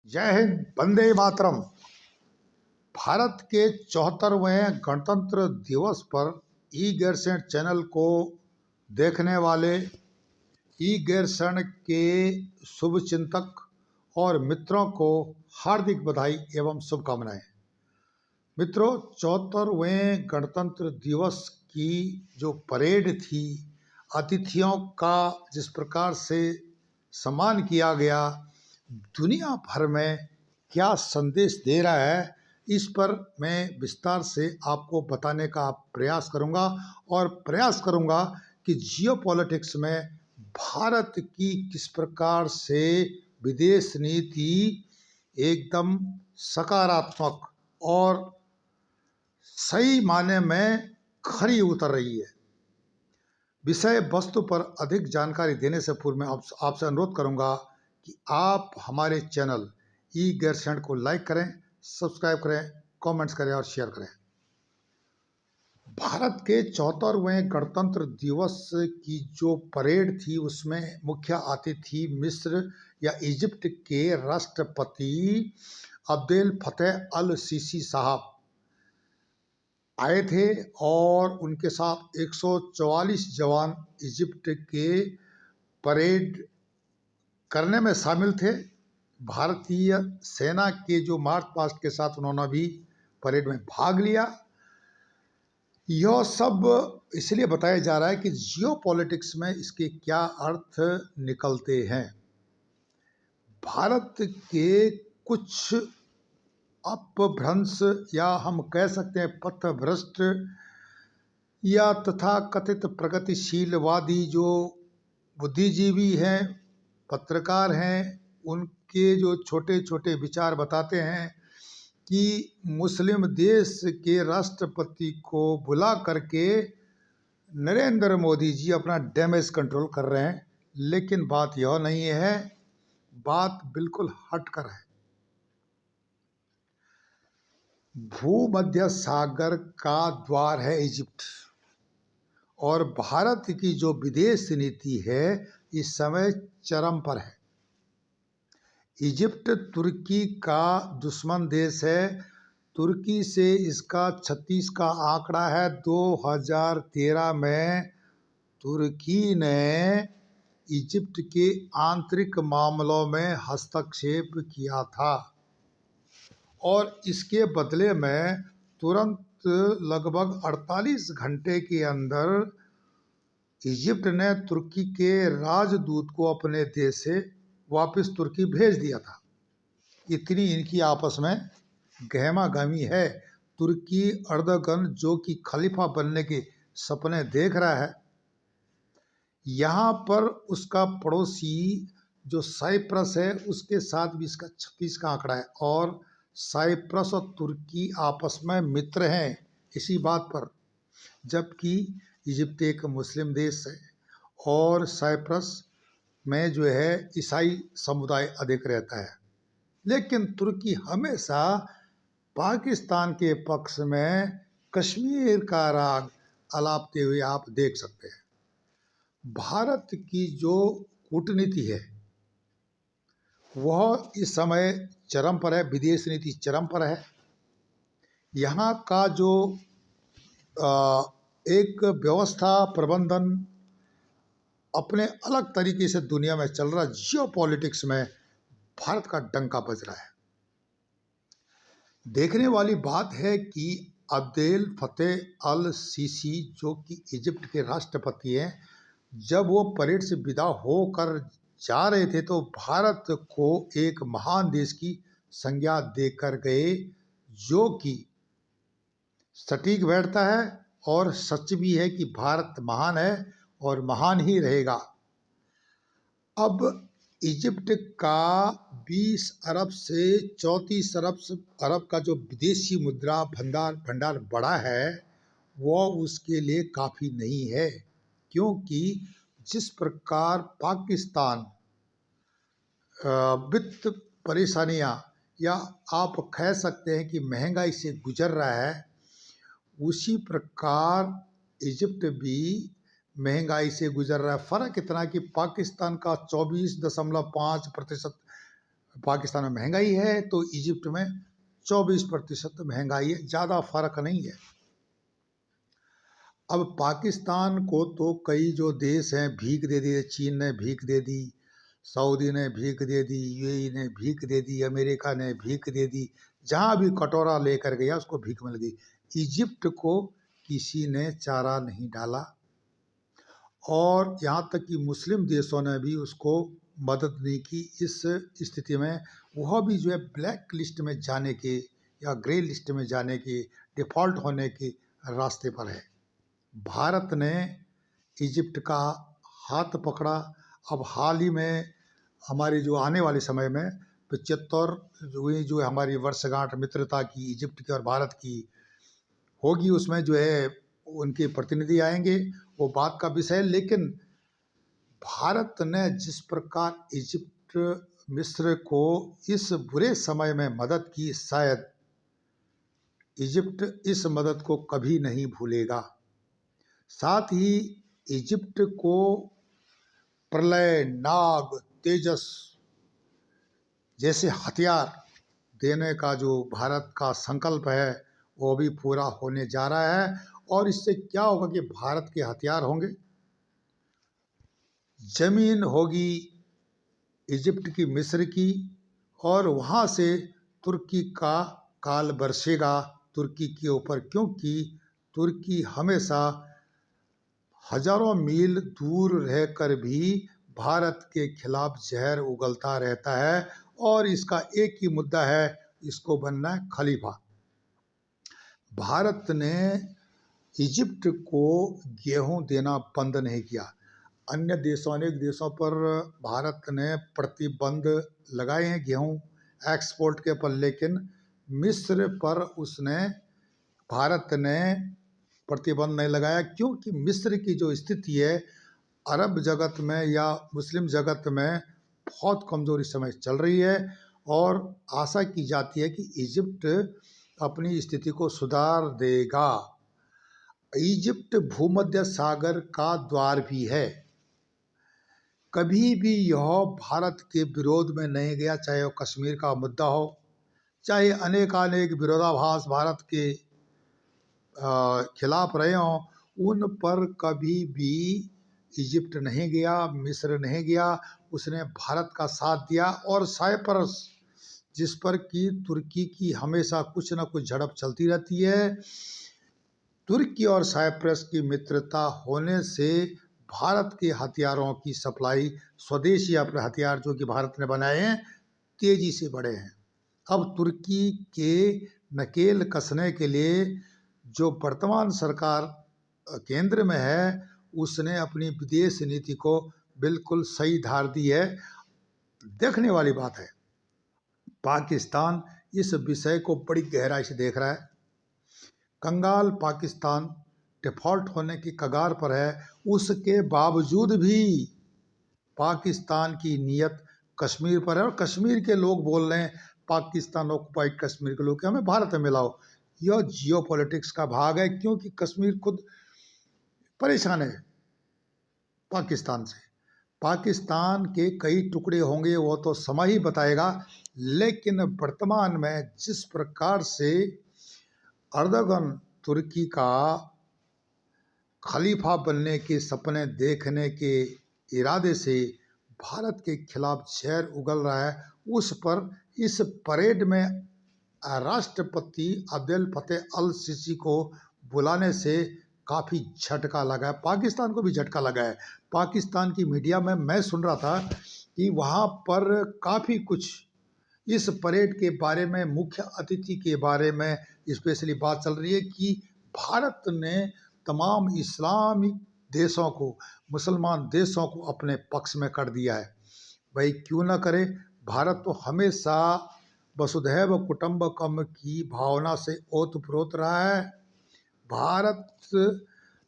जय हिंद, वंदे मातरम। भारत के 74वें गणतंत्र दिवस पर ई गैरसैंण चैनल को देखने वाले ई गैरसैंण के शुभचिंतक और मित्रों को हार्दिक बधाई एवं शुभकामनाएं। मित्रों, 74वें गणतंत्र दिवस की जो परेड थी, अतिथियों का जिस प्रकार से सम्मान किया गया, दुनिया भर में क्या संदेश दे रहा है, इस पर मैं विस्तार से आपको बताने का प्रयास करूंगा और प्रयास करूंगा कि जियोपॉलिटिक्स में भारत की किस प्रकार से विदेश नीति एकदम सकारात्मक और सही माने में खरी उतर रही है। विषय वस्तु पर अधिक जानकारी देने से पूर्व मैं आपसे अनुरोध करूंगा कि आप हमारे चैनल ई गैरसैंण को लाइक करें, सब्सक्राइब करें, कमेंट्स करें और शेयर करें। भारत के 74वें गणतंत्र दिवस की जो परेड थी, उसमें मुख्य अतिथि मिस्र या इजिप्ट के राष्ट्रपति अब्देल फतेह अल सीसी साहब आए थे और उनके साथ 144 जवान इजिप्ट के परेड करने में शामिल थे। भारतीय सेना के जो मार्च पास्ट के साथ उन्होंने भी परेड में भाग लिया। यह सब इसलिए बताया जा रहा है कि जियोपॉलिटिक्स में इसके क्या अर्थ निकलते हैं। भारत के कुछ अपभ्रंश या हम कह सकते हैं पथभ्रष्ट या तथा कथित प्रगतिशीलवादी जो बुद्धिजीवी हैं, पत्रकार हैं, उनके जो छोटे छोटे विचार बताते हैं कि मुस्लिम देश के राष्ट्रपति को बुला करके नरेंद्र मोदी जी अपना डैमेज कंट्रोल कर रहे हैं, लेकिन बात यह नहीं है, बात बिल्कुल हटकर है। भूमध्य सागर का द्वार है इजिप्ट और भारत की जो विदेश नीति है इस समय चरम पर है। इजिप्ट तुर्की का दुश्मन देश है। तुर्की से इसका 36 का आंकड़ा है। 2013 में तुर्की ने इजिप्ट के आंतरिक मामलों में हस्तक्षेप किया था और इसके बदले में तुरंत लगभग 48 घंटे के अंदर इजिप्ट ने तुर्की के राजदूत को अपने देश से वापस तुर्की भेज दिया था। इतनी इनकी आपस में गहमागहमी है। तुर्की अर्दगन जो कि खलीफा बनने के सपने देख रहा है, यहाँ पर उसका पड़ोसी जो साइप्रस है उसके साथ भी इसका 36 का आंकड़ा है और साइप्रस और तुर्की आपस में मित्र हैं इसी बात पर। जबकि इजिप्ट एक मुस्लिम देश है और साइप्रस में जो है ईसाई समुदाय अधिक रहता है, लेकिन तुर्की हमेशा पाकिस्तान के पक्ष में कश्मीर का राग अलापते हुए आप देख सकते हैं। भारत की जो कूटनीति है वह इस समय चरम पर है, विदेश नीति चरम पर है। यहाँ का जो एक व्यवस्था प्रबंधन अपने अलग तरीके से दुनिया में चल रहा है। जियोपॉलिटिक्स में भारत का डंका बज रहा है। देखने वाली बात है कि अब्देल फतेह अल सीसी जो कि इजिप्ट के राष्ट्रपति हैं, जब वो परेड से विदा होकर जा रहे थे तो भारत को एक महान देश की संज्ञा देकर गए, जो कि सटीक बैठता है और सच भी है कि भारत महान है और महान ही रहेगा। अब इजिप्ट का 20 अरब से 34 अरब का जो विदेशी मुद्रा भंडार बढ़ा है वह उसके लिए काफ़ी नहीं है, क्योंकि जिस प्रकार पाकिस्तान वित्त परेशानियां या आप कह सकते हैं कि महंगाई से गुजर रहा है, उसी प्रकार इजिप्ट भी महंगाई से गुजर रहा है। फ़र्क इतना कि पाकिस्तान का 24.5% पाकिस्तान में महंगाई है तो इजिप्ट में 24% महंगाई है, ज़्यादा फर्क नहीं है। अब पाकिस्तान को तो कई जो देश हैं भीख दे दी, चीन ने भीख दे दी, सऊदी ने भीख दे दी, यूएई ने भीख दे दी, अमेरिका ने भीख दे दी, जहाँ भी कटोरा लेकर गया उसको भीख मिल गई। इजिप्ट को किसी ने चारा नहीं डाला और यहाँ तक कि मुस्लिम देशों ने भी उसको मदद नहीं की। इस स्थिति में वह भी जो है ब्लैक लिस्ट में जाने के या ग्रे लिस्ट में जाने के, डिफ़ॉल्ट होने के रास्ते पर है। भारत ने इजिप्ट का हाथ पकड़ा। अब हाल ही में हमारी जो आने वाले समय में 75वीं जो हमारी वर्षगांठ मित्रता की इजिप्ट की और भारत की होगी, उसमें जो है उनके प्रतिनिधि आएंगे, वो बात का विषय है। लेकिन भारत ने जिस प्रकार इजिप्ट मिस्र को इस बुरे समय में मदद की, शायद इजिप्ट इस मदद को कभी नहीं भूलेगा। साथ ही इजिप्ट को प्रलय, नाग, तेजस जैसे हथियार देने का जो भारत का संकल्प है वो भी पूरा होने जा रहा है। और इससे क्या होगा कि भारत के हथियार होंगे, जमीन होगी इजिप्ट की, मिस्र की, और वहाँ से तुर्की का काल बरसेगा तुर्की के ऊपर, क्योंकि तुर्की हमेशा हजारों मील दूर रहकर भी भारत के खिलाफ जहर उगलता रहता है और इसका एक ही मुद्दा है, इसको बनना है खलीफा। भारत ने इजिप्ट को गेहूं देना बंद नहीं किया। अन्य देशों, अनेक देशों पर भारत ने प्रतिबंध लगाए हैं गेहूं एक्सपोर्ट के पर, लेकिन मिस्र पर भारत ने प्रतिबंध नहीं लगाया, क्योंकि मिस्र की जो स्थिति है अरब जगत में या मुस्लिम जगत में बहुत कमज़ोरी समय चल रही है और आशा की जाती है कि इजिप्ट अपनी स्थिति को सुधार देगा। इजिप्ट भूमध्य सागर का द्वार भी है। कभी भी यह भारत के विरोध में नहीं गया, चाहे वो कश्मीर का मुद्दा हो, चाहे अनेकानेक विरोधाभास भारत के खिलाफ रहे हों, उन पर कभी भी इजिप्ट नहीं गया, मिस्र नहीं गया। उसने भारत का साथ दिया। और साइप्रस, जिस पर कि तुर्की की हमेशा कुछ न कुछ झड़प चलती रहती है, तुर्की और साइप्रस की मित्रता होने से भारत के हथियारों की सप्लाई, स्वदेशी अपने हथियार जो कि भारत ने बनाए हैं, तेजी से बढ़े हैं। अब तुर्की के नकेल कसने के लिए जो वर्तमान सरकार केंद्र में है, उसने अपनी विदेश नीति को बिल्कुल सही धार दी है। देखने वाली बात है, पाकिस्तान इस विषय को बड़ी गहराई से देख रहा है। कंगाल पाकिस्तान डिफ़ॉल्ट होने की कगार पर है, उसके बावजूद भी पाकिस्तान की नीयत कश्मीर पर है और कश्मीर के लोग बोल रहे हैं, पाकिस्तान ऑक्युपाइड कश्मीर के लोग कि हमें भारत में मिलाओ। यह जियोपॉलिटिक्स का भाग है, क्योंकि कश्मीर खुद परेशान है पाकिस्तान से। पाकिस्तान के कई टुकड़े होंगे वो तो समय ही बताएगा, लेकिन वर्तमान में जिस प्रकार से अर्दोगन तुर्की का खलीफा बनने के सपने देखने के इरादे से भारत के खिलाफ जहर उगल रहा है, उस पर इस परेड में राष्ट्रपति अब्देल फतेह अल सीसी को बुलाने से काफ़ी झटका लगा है, पाकिस्तान को भी झटका लगा है। पाकिस्तान की मीडिया में मैं सुन रहा था कि वहाँ पर काफ़ी कुछ इस परेड के बारे में, मुख्य अतिथि के बारे में स्पेशली बात चल रही है कि भारत ने तमाम इस्लामिक देशों को, मुसलमान देशों को अपने पक्ष में कर दिया है। भाई क्यों ना करे, भारत तो हमेशा वसुधैव कुटुंबकम की भावना से ओतप्रोत रहा है। भारत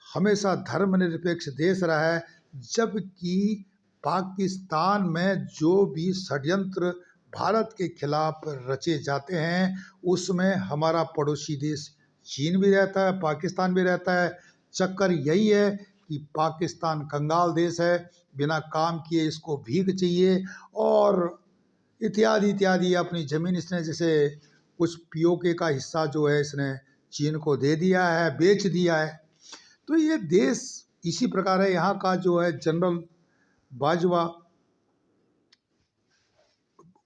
हमेशा धर्मनिरपेक्ष देश रहा है, जबकि पाकिस्तान में जो भी षड्यंत्र भारत के खिलाफ रचे जाते हैं, उसमें हमारा पड़ोसी देश चीन भी रहता है, पाकिस्तान भी रहता है। चक्कर यही है कि पाकिस्तान कंगाल देश है, बिना काम किए इसको भीख चाहिए और इत्यादि इत्यादि। अपनी ज़मीन इसने जैसे कुछ पीओके का हिस्सा जो है इसने चीन को दे दिया है, बेच दिया है। तो ये देश इसी प्रकार है। यहाँ का जो है जनरल बाजवा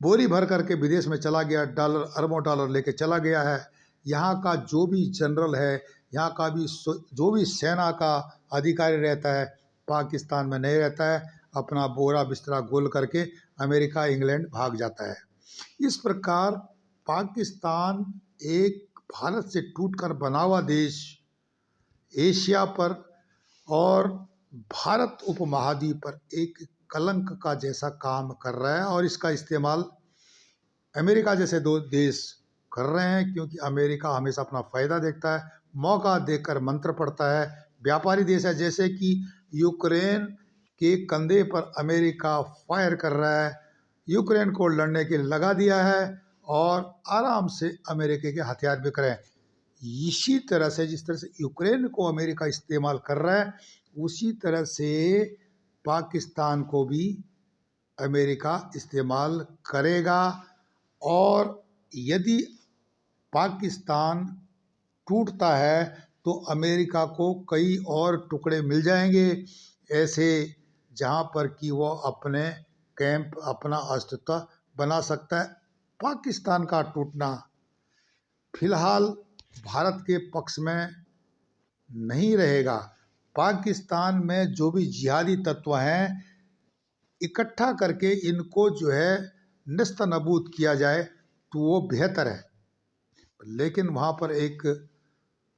बोरी भर करके विदेश में चला गया, डॉलर अरबों डॉलर लेके चला गया है। यहाँ का जो भी जनरल है, यहाँ का भी जो भी सेना का अधिकारी रहता है, पाकिस्तान में नहीं रहता है, अपना बोरा बिस्तरा गोल करके अमेरिका इंग्लैंड भाग जाता है। इस प्रकार पाकिस्तान एक भारत से टूटकर बना हुआ देश एशिया पर और भारत उपमहाद्वीप पर एक कलंक का जैसा काम कर रहा है। और इसका इस्तेमाल अमेरिका जैसे दो देश कर रहे हैं, क्योंकि अमेरिका हमेशा अपना फ़ायदा देखता है, मौका देखकर मंत्र पड़ता है। व्यापारी देश है, जैसे कि यूक्रेन के कंधे पर अमेरिका फायर कर रहा है, यूक्रेन को लड़ने के लिए लगा दिया है और आराम से अमेरिका के हथियार बिक रहे हैं। इसी तरह से जिस तरह से यूक्रेन को अमेरिका इस्तेमाल कर रहा है, उसी तरह से पाकिस्तान को भी अमेरिका इस्तेमाल करेगा। और यदि पाकिस्तान टूटता है तो अमेरिका को कई और टुकड़े मिल जाएंगे ऐसे, जहां पर कि वो अपने कैंप, अपना अस्तित्व बना सकता है। पाकिस्तान का टूटना फिलहाल भारत के पक्ष में नहीं रहेगा। पाकिस्तान में जो भी जिहादी तत्व हैं, इकट्ठा करके इनको जो है नेस्त नबूद किया जाए तो वो बेहतर है। लेकिन वहाँ पर एक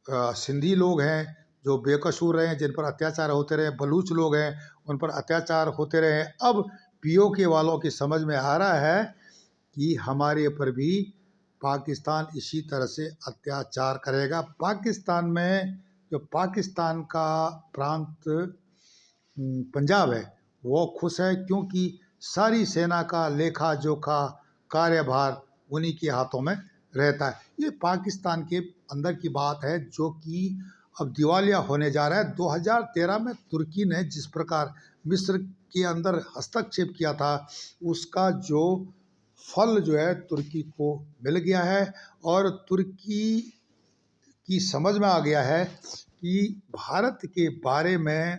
सिंधी लोग हैं जो बेकसूर रहे, जिन पर अत्याचार होते रहे, बलूच लोग हैं उन पर अत्याचार होते रहे। अब पीओके वालों की समझ में आ रहा है कि हमारे पर भी पाकिस्तान इसी तरह से अत्याचार करेगा। पाकिस्तान में जो पाकिस्तान का प्रांत पंजाब है, वो खुश है, क्योंकि सारी सेना का लेखा जोखा कार्यभार उन्हीं के हाथों में रहता है। ये पाकिस्तान के अंदर की बात है जो कि अब दिवालिया होने जा रहा है। 2013 में तुर्की ने जिस प्रकार मिस्र के अंदर हस्तक्षेप किया था, उसका जो फल जो है तुर्की को मिल गया है। और तुर्की की समझ में आ गया है कि भारत के बारे में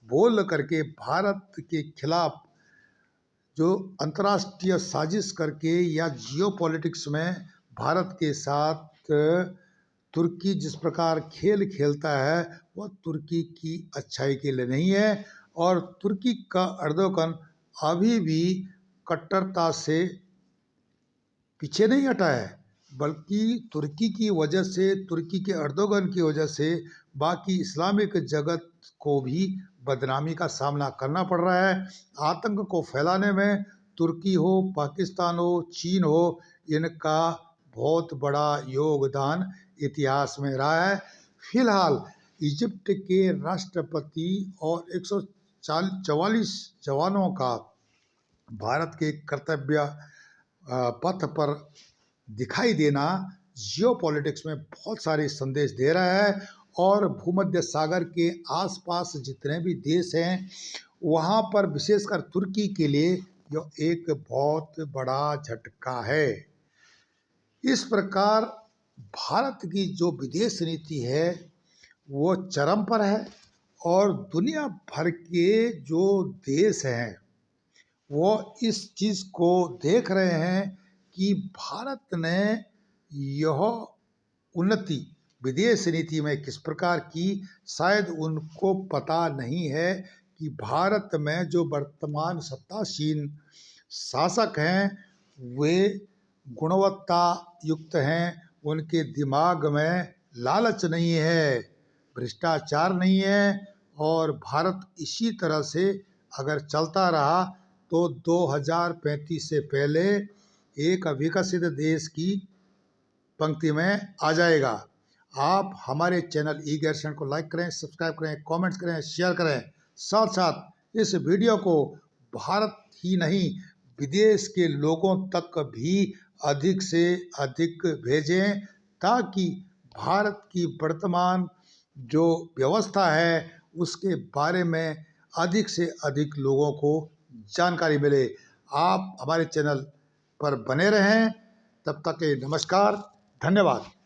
बोल करके भारत के खिलाफ जो अंतर्राष्ट्रीय साजिश करके या जियो पॉलिटिक्स में भारत के साथ तुर्की जिस प्रकार खेल खेलता है, वह तुर्की की अच्छाई के लिए नहीं है। और तुर्की का अर्दोगन अभी भी कट्टरता से पीछे नहीं हटा है, बल्कि तुर्की की वजह से, तुर्की के अर्दोगन की वजह से बाकी इस्लामिक जगत को भी बदनामी का सामना करना पड़ रहा है। आतंक को फैलाने में तुर्की हो, पाकिस्तान हो, चीन हो, इनका बहुत बड़ा योगदान इतिहास में रहा है। फिलहाल इजिप्ट के राष्ट्रपति और 144 जवानों का भारत के कर्तव्य पथ पर दिखाई देना जियो पॉलिटिक्स में बहुत सारे संदेश दे रहा है। और भूमध्य सागर के आसपास जितने भी देश हैं, वहाँ पर विशेषकर तुर्की के लिए जो एक बहुत बड़ा झटका है। इस प्रकार भारत की जो विदेश नीति है वो चरम पर है। और दुनिया भर के जो देश हैं वो इस चीज़ को देख रहे हैं कि भारत ने यह उन्नति विदेश नीति में किस प्रकार की, शायद उनको पता नहीं है कि भारत में जो वर्तमान सत्तासीन शासक हैं वे गुणवत्ता युक्त हैं, उनके दिमाग में लालच नहीं है, भ्रष्टाचार नहीं है। और भारत इसी तरह से अगर चलता रहा तो 2035 से पहले एक विकसित देश की पंक्ति में आ जाएगा। आप हमारे चैनल ई ज्ञान को लाइक करें, सब्सक्राइब करें, कमेंट्स करें, शेयर करें। साथ साथ इस वीडियो को भारत ही नहीं विदेश के लोगों तक भी अधिक से अधिक भेजें, ताकि भारत की वर्तमान जो व्यवस्था है उसके बारे में अधिक से अधिक लोगों को जानकारी मिले। आप हमारे चैनल पर बने रहें। तब तक के नमस्कार, धन्यवाद।